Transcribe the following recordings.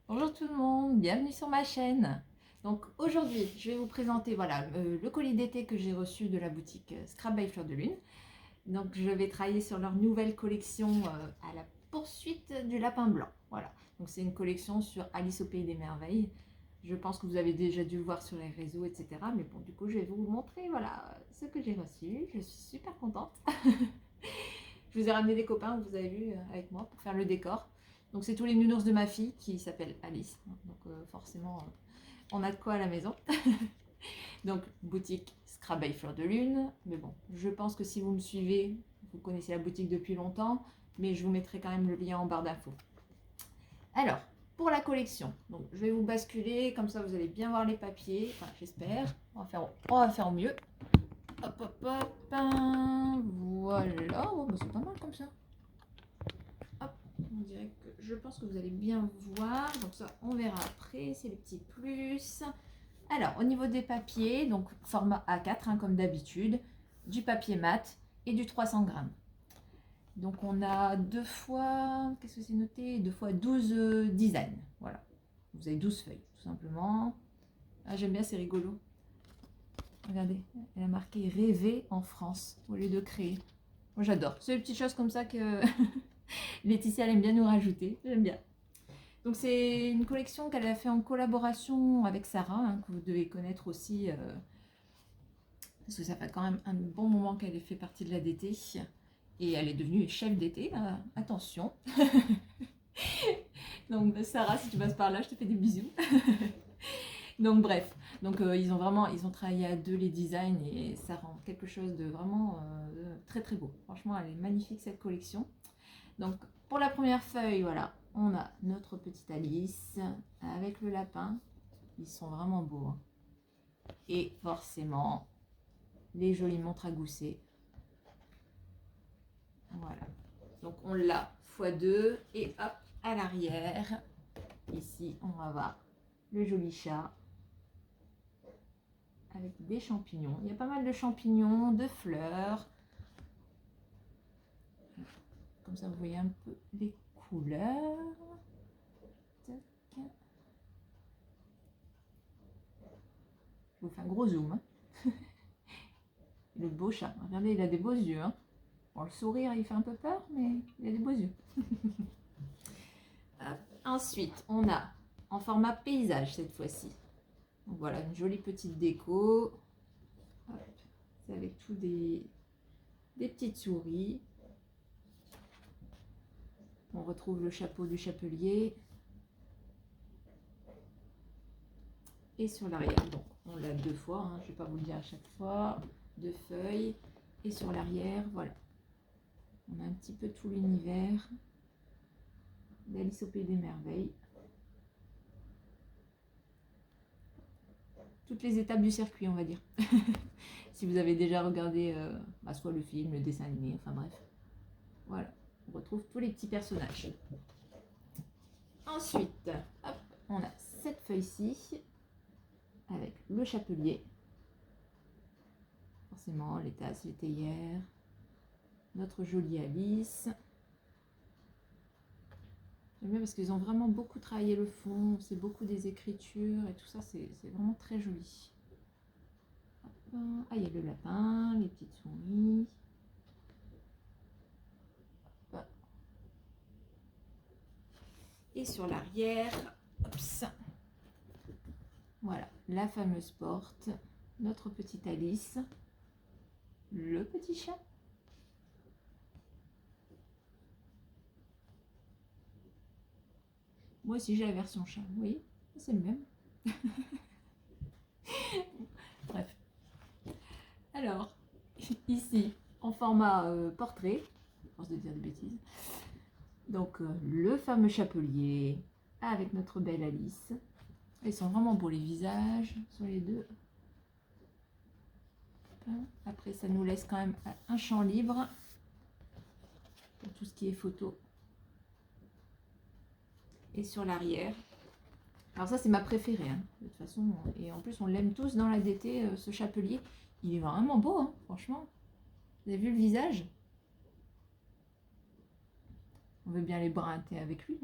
Bonjour tout le monde, bienvenue sur ma chaîne. Donc aujourd'hui, je vais vous présenter voilà, le colis d'été que j'ai reçu de la boutique Scrap by Fleur de Lune. Donc je vais travailler sur leur nouvelle collection à la poursuite du lapin blanc. Voilà, donc c'est une collection sur Alice au Pays des Merveilles. Je pense que vous avez déjà dû le voir sur les réseaux, etc. Mais bon, du coup, je vais vous montrer voilà, ce que j'ai reçu. Je suis super contente. Je vous ai ramené des copains, vous avez vu, avec moi pour faire le décor. Donc c'est tous les nounours de ma fille qui s'appelle Alice. Donc forcément, on a de quoi à la maison. Donc boutique Scrap by Fleur de Lune. Mais bon, je pense que si vous me suivez, vous connaissez la boutique depuis longtemps. Mais je vous mettrai quand même le lien en barre d'infos. Alors, pour la collection, donc je vais vous basculer, comme ça vous allez bien voir les papiers. Enfin, j'espère. On va faire au mieux. Hop, hop, hop. Voilà. Oh, bah, c'est pas mal comme ça. Hop, on dirait que je pense que vous allez bien voir. Donc ça, on verra après. C'est les petits plus. Alors, au niveau des papiers, donc format A4, hein, comme d'habitude, du papier mat et du 300 grammes. Donc on a deux fois, qu'est-ce que c'est noté? Deux fois 12 designs. Voilà. Vous avez 12 feuilles, tout simplement. Ah, j'aime bien, c'est rigolo. Regardez, elle a marqué rêver en France au lieu de créer. Moi j'adore. C'est des petites choses comme ça que Laetitia elle aime bien nous rajouter. J'aime bien. Donc c'est une collection qu'elle a fait en collaboration avec Sarah, hein, que vous devez connaître aussi, parce que ça fait quand même un bon moment qu'elle fait partie de la DT. Et elle est devenue chef d'été, attention. Donc Sarah, si tu passes par là, je te fais des bisous. Donc bref, donc ils ont travaillé à deux les designs et ça rend quelque chose de vraiment très très beau. Franchement, elle est magnifique cette collection. Donc pour la première feuille, voilà, on a notre petite Alice avec le lapin. Ils sont vraiment beaux, hein. Et forcément, les jolies montres à gousset. Voilà. Donc on l'a x2 et hop, à l'arrière, ici, on va voir le joli chat avec des champignons. Il y a pas mal de champignons, de fleurs. Comme ça, vous voyez un peu les couleurs. Tac. Je vous fais un gros zoom, hein. Le beau chat. Regardez, il a des beaux yeux, hein. Bon, le sourire, il fait un peu peur, mais il a des beaux yeux. Ensuite, on a en format paysage cette fois-ci. Donc voilà, une jolie petite déco. C'est avec tous des petites souris. On retrouve le chapeau du chapelier. Et sur l'arrière, donc on l'a deux fois, hein, je ne vais pas vous le dire à chaque fois. Deux feuilles. Et sur l'arrière, voilà. On a un petit peu tout l'univers d'Alice au Pays des Merveilles. Toutes les étapes du circuit, on va dire. Si vous avez déjà regardé soit le film, le dessin animé, enfin bref. Voilà, on retrouve tous les petits personnages. Ensuite, hop, on a cette feuille-ci avec le chapelier. Forcément, les tasses, les théières. Notre jolie Alice. J'aime bien parce qu'ils ont vraiment beaucoup travaillé le fond, c'est beaucoup des écritures et tout ça, c'est vraiment très joli. Ah, il y a le lapin, les petites souris. Et sur l'arrière, voilà, la fameuse porte, notre petite Alice, le petit chat. Moi aussi j'ai la version chat, vous voyez, c'est le même. Bref. Alors, ici, en format portrait, je pense de dire des bêtises. Donc, le fameux chapelier avec notre belle Alice. Ils sont vraiment beaux les visages sur les deux. Après, ça nous laisse quand même un champ libre pour tout ce qui est photo. Et sur l'arrière. Alors ça, c'est ma préférée, hein, de toute façon. Et en plus, on l'aime tous dans la DT, ce chapelier. Il est vraiment beau, hein, franchement. Vous avez vu le visage? On veut bien les brinter avec lui.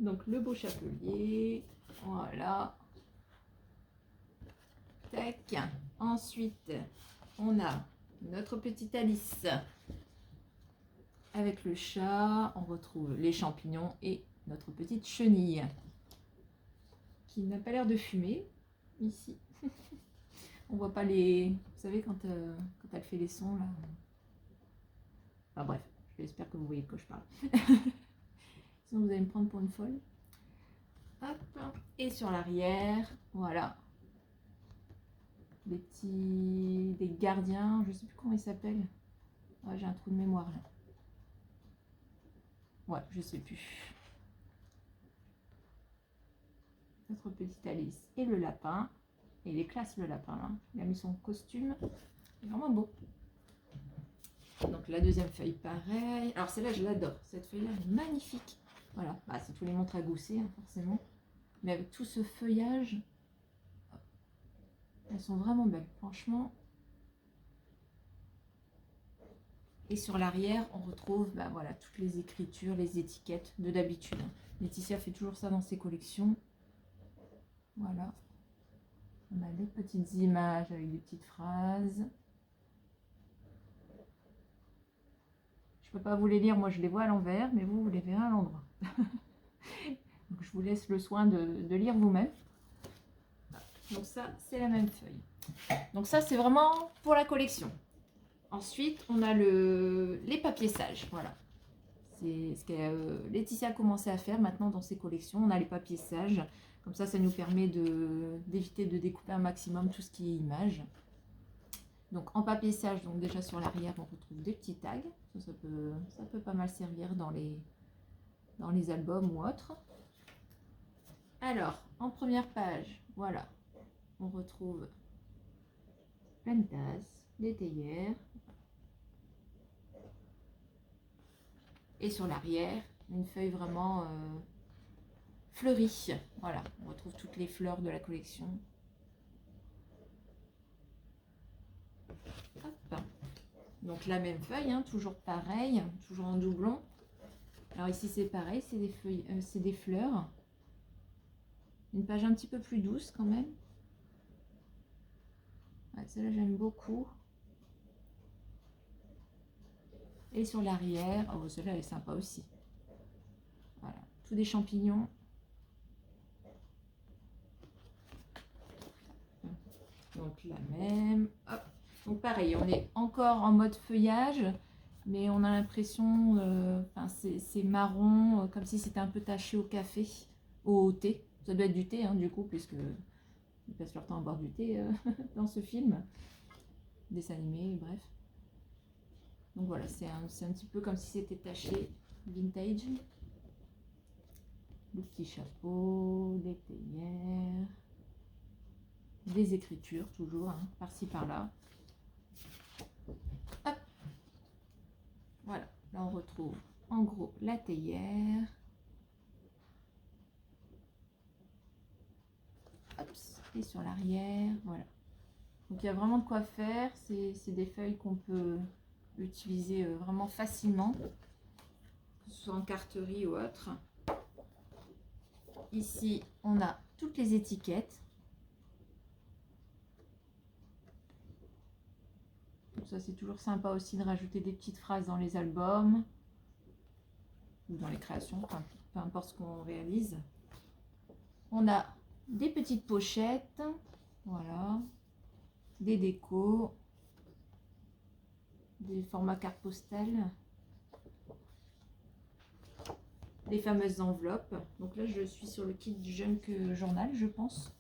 Donc le beau chapelier, voilà. Tac. Ensuite, on a notre petite Alice avec le chat. On retrouve les champignons et notre petite chenille qui n'a pas l'air de fumer ici. On voit pas les... Vous savez quand elle fait les sons là. Enfin bref, j'espère que vous voyez de quoi je parle. Sinon vous allez me prendre pour une folle. Hop. Et sur l'arrière, voilà. Des gardiens, je sais plus comment ils s'appellent. Ouais, j'ai un trou de mémoire là. Ouais, je sais plus. Notre petite Alice et le lapin. Et il est classe le lapin là. Il a mis son costume. Il est vraiment beau. Donc la deuxième feuille pareil. Alors celle-là je l'adore. Cette feuille là est magnifique. Voilà, bah, c'est tous les montres à gousset hein, forcément. Mais avec tout ce feuillage, elles sont vraiment belles, franchement. Et sur l'arrière, on retrouve bah, voilà, toutes les écritures, les étiquettes de d'habitude. Laetitia fait toujours ça dans ses collections. Voilà. On a des petites images avec des petites phrases. Je ne peux pas vous les lire, moi je les vois à l'envers, mais vous les verrez à l'endroit. Donc je vous laisse le soin de lire vous-même. Donc ça, c'est la même feuille. Donc ça, c'est vraiment pour la collection. Ensuite, on a les papiers sages. Voilà. C'est ce que Laetitia a commencé à faire maintenant dans ses collections. On a les papiers sages. Comme ça nous permet d'éviter de découper un maximum tout ce qui est image. Donc en papier sage, donc déjà sur l'arrière, on retrouve des petits tags. Ça peut pas mal servir dans les albums ou autres. Alors, en première page, voilà, on retrouve plein de tasses, des théières. Et sur l'arrière, une feuille vraiment fleurie. Voilà, on retrouve toutes les fleurs de la collection. Hop. Donc la même feuille, hein, toujours pareil, toujours en doublon. Alors ici c'est pareil, c'est des feuilles, c'est des fleurs. Une page un petit peu plus douce quand même. Ouais, celle-là j'aime beaucoup. Et sur l'arrière, oh celle-là elle est sympa aussi. Voilà, tous des champignons. Donc la même. Hop. Donc pareil, on est encore en mode feuillage, mais on a l'impression, c'est marron, comme si c'était un peu taché au café, au thé. Ça doit être du thé, hein, du coup, puisque ils passent leur temps à boire du thé dans ce film. Dessin animé, bref. Donc voilà, c'est un petit peu comme si c'était taché vintage. Le petit chapeau, des théières, des écritures toujours, hein, par-ci par-là. Hop. Voilà, là on retrouve en gros la théière. Hop. Et sur l'arrière, voilà. Donc il y a vraiment de quoi faire. C'est des feuilles qu'on peut utiliser vraiment facilement, que ce soit en carterie ou autre. Ici, on a toutes les étiquettes. Donc ça, c'est toujours sympa aussi de rajouter des petites phrases dans les albums ou dans les créations, enfin, peu importe ce qu'on réalise. On a des petites pochettes, voilà, des décos, des formats carte postale, les fameuses enveloppes. Donc là, je suis sur le kit Junk Journal, je pense.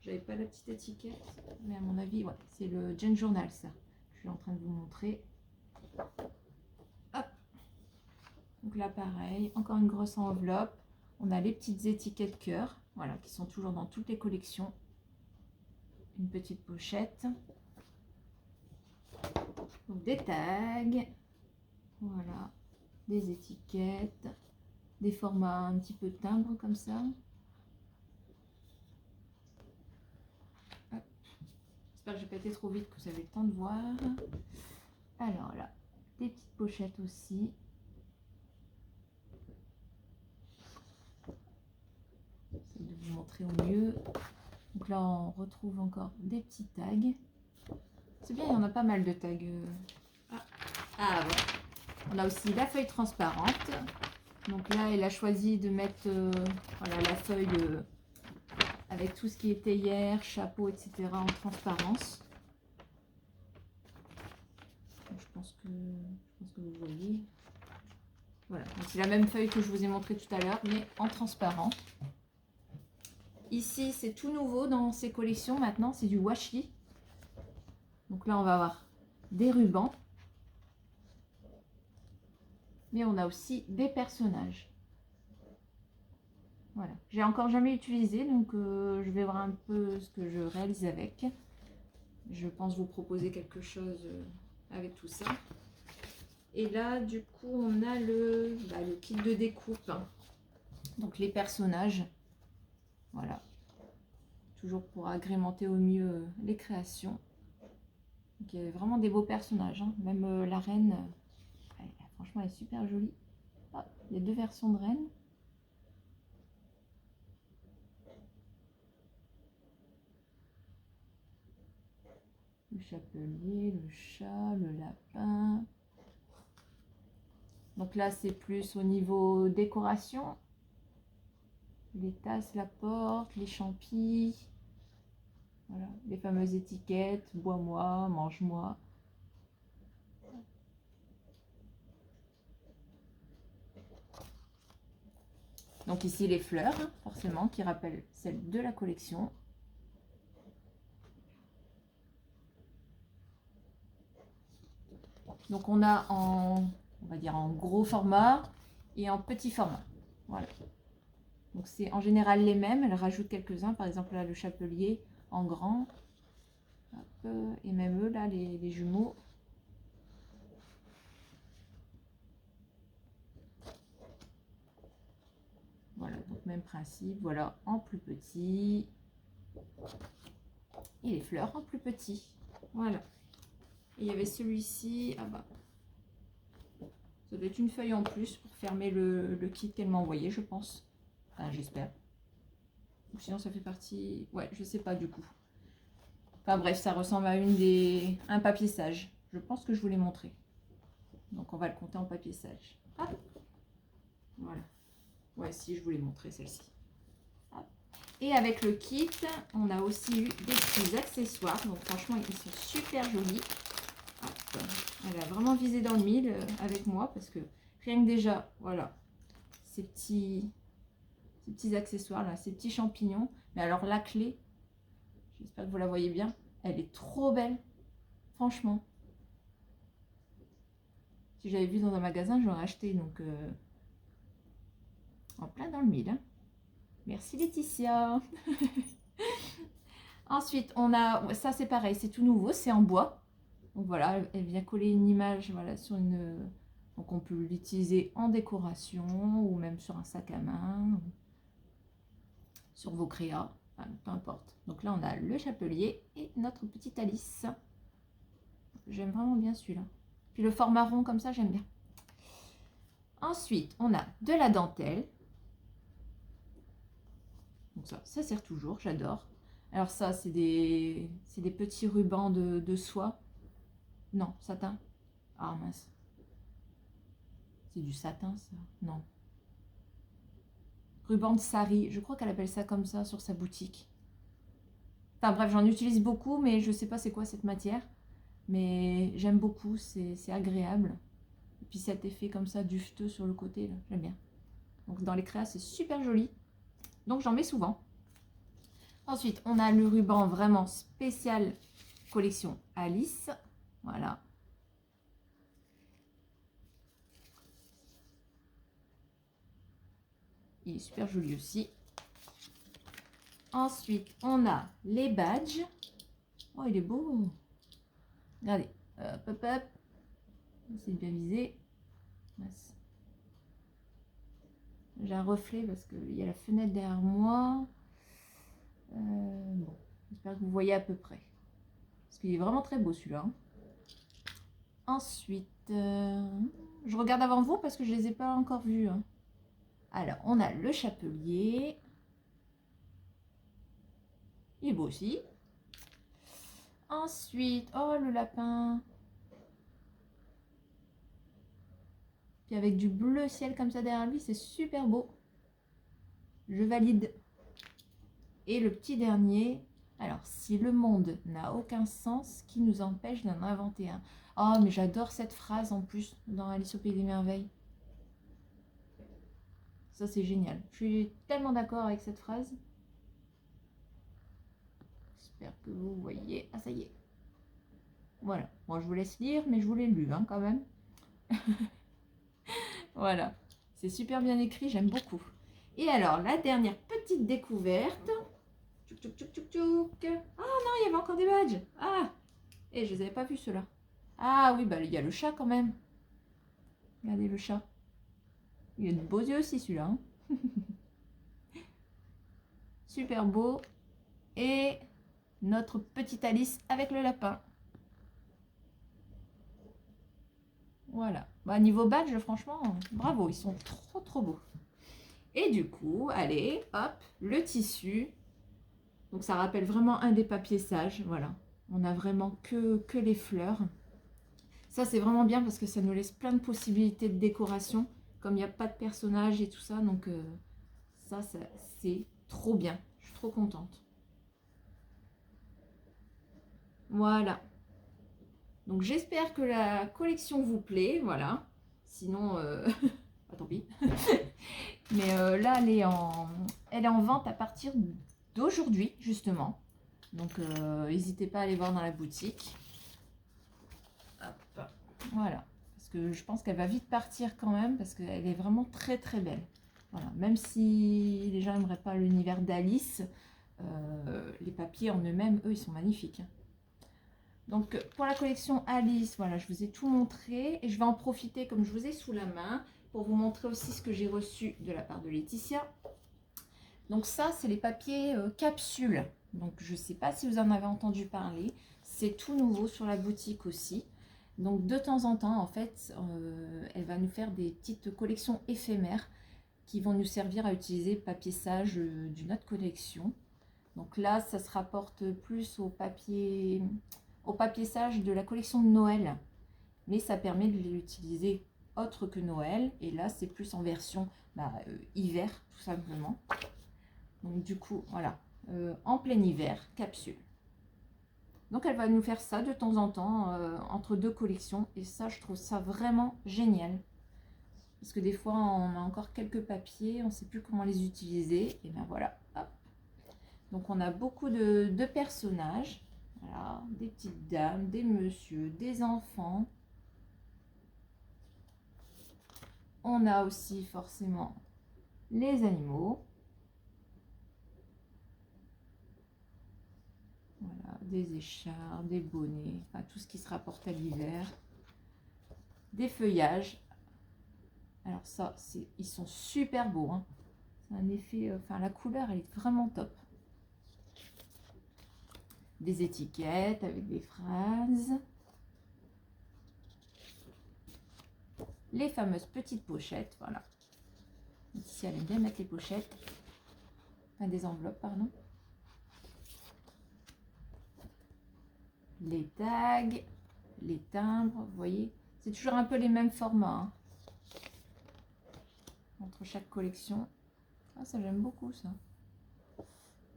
J'avais pas la petite étiquette, mais à mon avis, ouais, c'est le Junk Journal, ça. Je suis en train de vous montrer. Hop. Donc là, pareil, encore une grosse enveloppe. On a les petites étiquettes cœur, voilà, qui sont toujours dans toutes les collections. Une petite pochette. Donc des tags, voilà, des étiquettes, des formats un petit peu timbre comme ça. J'espère que j'ai pas été trop vite, que vous avez le temps de voir. Alors là, des petites pochettes aussi. montrer au mieux. Donc là, on retrouve encore des petits tags. C'est bien, il y en a pas mal de tags. Voilà. On a aussi la feuille transparente. Donc là, elle a choisi de mettre voilà, la feuille avec tout ce qui est théière, chapeau, etc. en transparence. Donc, je pense que vous voyez. Voilà, c'est la même feuille que je vous ai montré tout à l'heure, mais en transparent. Ici, c'est tout nouveau dans ces collections maintenant, c'est du washi. Donc là, on va avoir des rubans. Mais on a aussi des personnages. Voilà, j'ai encore jamais utilisé, donc je vais voir un peu ce que je réalise avec. Je pense vous proposer quelque chose avec tout ça. Et là, du coup, on a le kit de découpe. Donc les personnages. Voilà. Toujours pour agrémenter au mieux les créations. Donc, il y a vraiment des beaux personnages. Hein. Même la reine, franchement, elle est super jolie. Ah, il y a 2 versions de reine. Le chapelier, le chat, le lapin. Donc là, c'est plus au niveau décoration. Les tasses, la porte, les champis. Voilà, les fameuses étiquettes, bois-moi, mange-moi. Donc ici, les fleurs, forcément, qui rappellent celles de la collection. Donc on a on va dire en gros format et en petit format. Voilà. Donc c'est en général les mêmes. Elle rajoute quelques-uns. Par exemple là, le chapelier en grand. Hop, et même eux, là, les jumeaux. Voilà, donc même principe. Voilà, en plus petit. Et les fleurs en plus petit. Voilà. Et il y avait celui-ci. Ah bah. Ça doit être une feuille en plus pour fermer le kit qu'elle m'a envoyé, je pense. Enfin, j'espère. Ou sinon, ça fait partie... Ouais, je sais pas du coup. Enfin bref, ça ressemble à un papier sage. Je pense que je vous l'ai montré. Donc, on va le compter en papier sage. Hop. Voilà. Ouais, si, je vous l'ai montré, celle-ci. Et avec le kit, on a aussi eu des petits accessoires. Donc, franchement, ils sont super jolis. Hop. Elle a vraiment visé dans le mille avec moi parce que rien que déjà, voilà, ces petits accessoires là, ces petits champignons. Mais alors la clé, j'espère que vous la voyez bien, elle est trop belle, franchement. Si j'avais vu dans un magasin, j'aurais acheté, donc en plein dans le mille. Hein. Merci Laetitia. Ensuite, on a, ça c'est pareil, c'est tout nouveau, c'est en bois. Donc voilà, elle vient coller une image, voilà, sur une... Donc on peut l'utiliser en décoration ou même sur un sac à main, sur vos créas, enfin, peu importe. Donc là, on a le chapelier et notre petite Alice. J'aime vraiment bien celui-là. Puis le format rond comme ça, j'aime bien. Ensuite, on a de la dentelle. Donc ça sert toujours, j'adore. Alors ça, c'est des petits rubans de soie. Non, satin. Ah mince. C'est du satin, ça? Non. Ruban de sari. Je crois qu'elle appelle ça comme ça sur sa boutique. Enfin bref, j'en utilise beaucoup, mais je ne sais pas c'est quoi cette matière. Mais j'aime beaucoup, c'est agréable. Et puis cet effet comme ça, dufteux sur le côté, j'aime bien. Donc dans les créas, c'est super joli. Donc j'en mets souvent. Ensuite, on a le ruban vraiment spécial collection Alice. Voilà. Il est super joli aussi. Ensuite, on a les badges. Oh, il est beau. Regardez. Hop, hop, hop. C'est bien visé. J'ai un reflet parce qu'il y a la fenêtre derrière moi. Bon, j'espère que vous voyez à peu près. Parce qu'il est vraiment très beau celui-là. Hein. Ensuite, je regarde avant vous parce que je ne les ai pas encore vus. Hein. Alors, on a le chapelier. Il est beau aussi. Ensuite, oh le lapin. Puis avec du bleu ciel comme ça derrière lui, c'est super beau. Je valide. Et le petit dernier. Alors, si le monde n'a aucun sens, qui nous empêche d'en inventer un? Oh, mais j'adore cette phrase en plus dans Alice au Pays des Merveilles. Ça, c'est génial. Je suis tellement d'accord avec cette phrase. J'espère que vous voyez. Ah, ça y est. Voilà. Bon, je vous laisse lire, mais je vous l'ai lu hein, quand même. Voilà. C'est super bien écrit, j'aime beaucoup. Et alors, la dernière petite découverte. Tchouk, tchouk, tchouk, tchouk, tchouk. Ah non, il y avait encore des badges. Ah, et je les avais pas vus ceux-là. Ah oui, bah il y a le chat quand même. Regardez le chat. Il a de beaux yeux aussi celui-là. Hein. Super beau. Et notre petite Alice avec le lapin. Voilà. Bah, niveau badge, franchement, bravo. Ils sont trop beaux. Et du coup, allez, hop, le tissu. Donc ça rappelle vraiment un des papiers sages. Voilà. On a vraiment que les fleurs. Ça, c'est vraiment bien parce que ça nous laisse plein de possibilités de décoration. Comme il n'y a pas de personnage et tout ça. Donc ça c'est trop bien. Je suis trop contente. Voilà. Donc j'espère que la collection vous plaît. Voilà. Sinon, ah, tant pis. Mais là, elle est en vente à partir d'aujourd'hui, justement. Donc n'hésitez pas à aller voir dans la boutique. Hop. Voilà. Parce que je pense qu'elle va vite partir quand même. Parce qu'elle est vraiment très belle. Voilà. Même si les gens n'aimeraient pas l'univers d'Alice, les papiers en eux-mêmes, eux, ils sont magnifiques. Donc pour la collection Alice, voilà, je vous ai tout montré. Et je vais en profiter comme je vous ai sous la main pour vous montrer aussi ce que j'ai reçu de la part de Laetitia. Donc ça, c'est les papiers capsules. Donc je ne sais pas si vous en avez entendu parler. C'est tout nouveau sur la boutique aussi. Donc de temps en temps, en fait, elle va nous faire des petites collections éphémères qui vont nous servir à utiliser le papier sage d'une autre collection. Donc là, ça se rapporte plus au papier sage de la collection de Noël. Mais ça permet de l'utiliser autre que Noël. Et là, c'est plus en version hiver, tout simplement. Donc du coup, voilà, en plein hiver, capsule. Donc elle va nous faire ça de temps en temps, entre deux collections. Et ça, je trouve ça vraiment génial. Parce que des fois, on a encore quelques papiers, on ne sait plus comment les utiliser. Et bien voilà, hop. Donc on a beaucoup de personnages. Voilà, des petites dames, des messieurs, des enfants. On a aussi forcément les animaux. Voilà, des écharpes, des bonnets, enfin tout ce qui se rapporte à l'hiver. Des feuillages. Alors ça, ils sont super beaux. Hein. C'est un effet, enfin la couleur, elle est vraiment top. Des étiquettes avec des phrases. Les fameuses petites pochettes, voilà. Ici, elle aime bien mettre les pochettes. Enfin, des enveloppes, pardon. Les tags, les timbres, vous voyez. C'est toujours un peu les mêmes formats. Hein, entre chaque collection. Ah, ça, j'aime beaucoup, ça.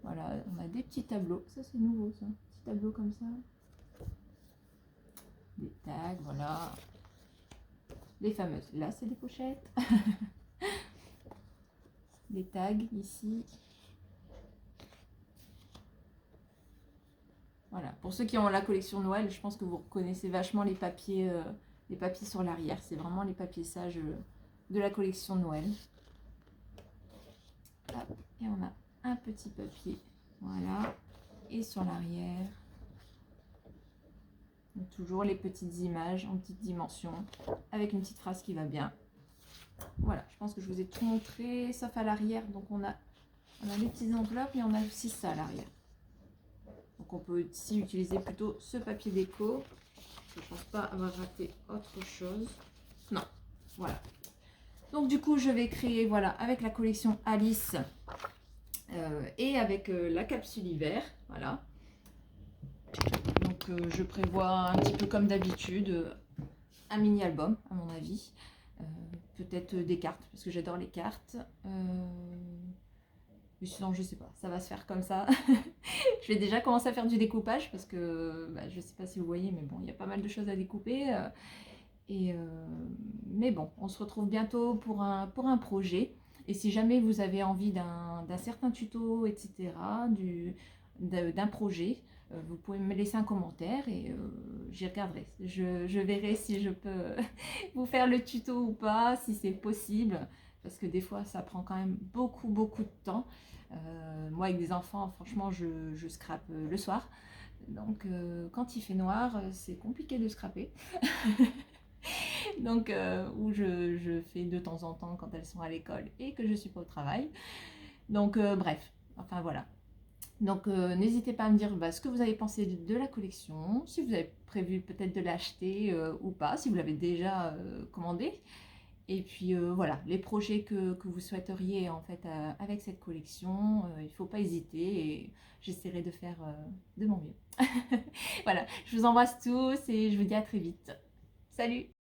Voilà, on a des petits tableaux. Ça, c'est nouveau, ça. Petits tableaux comme ça. Des tags, voilà. Les fameuses. Là, c'est des pochettes. Des tags, ici. Voilà. Pour ceux qui ont la collection Noël, je pense que vous reconnaissez vachement les papiers sur l'arrière. C'est vraiment les papiers sages de la collection Noël. Hop. Et on a un petit papier. Voilà. Et sur l'arrière, toujours les petites images en petites dimensions avec une petite phrase qui va bien. Voilà, je pense que je vous ai tout montré, sauf à l'arrière. Donc on a les petites enveloppes et on a aussi ça à l'arrière. Donc on peut aussi utiliser plutôt ce papier déco. Je ne pense pas avoir raté autre chose. Non, voilà. Donc du coup, je vais créer, voilà, avec la collection Alice, et avec la capsule hiver, voilà. Donc je prévois un petit peu comme d'habitude un mini album à mon avis, peut-être des cartes parce que j'adore les cartes. Mais sinon je sais pas, ça va se faire comme ça. Je vais déjà commencer à faire du découpage parce que bah, je sais pas si vous voyez, mais bon, il y a pas mal de choses à découper. Et, mais bon, on se retrouve bientôt pour un projet. Et si jamais vous avez envie d'un certain tuto, etc., d'un projet, vous pouvez me laisser un commentaire et j'y regarderai. Je verrai si je peux vous faire le tuto ou pas, si c'est possible, parce que des fois ça prend quand même beaucoup, beaucoup de temps. Moi avec des enfants, franchement, je scrape le soir. Donc quand il fait noir, c'est compliqué de scraper. Donc, où je fais de temps en temps quand elles sont à l'école et que je suis pas au travail. Donc, bref, enfin voilà. Donc, n'hésitez pas à me dire ce que vous avez pensé de la collection, si vous avez prévu peut-être de l'acheter ou pas, si vous l'avez déjà commandé. Et puis voilà, les projets que vous souhaiteriez en fait avec cette collection, il ne faut pas hésiter et j'essaierai de faire de mon mieux. Voilà, je vous embrasse tous et je vous dis à très vite. Salut!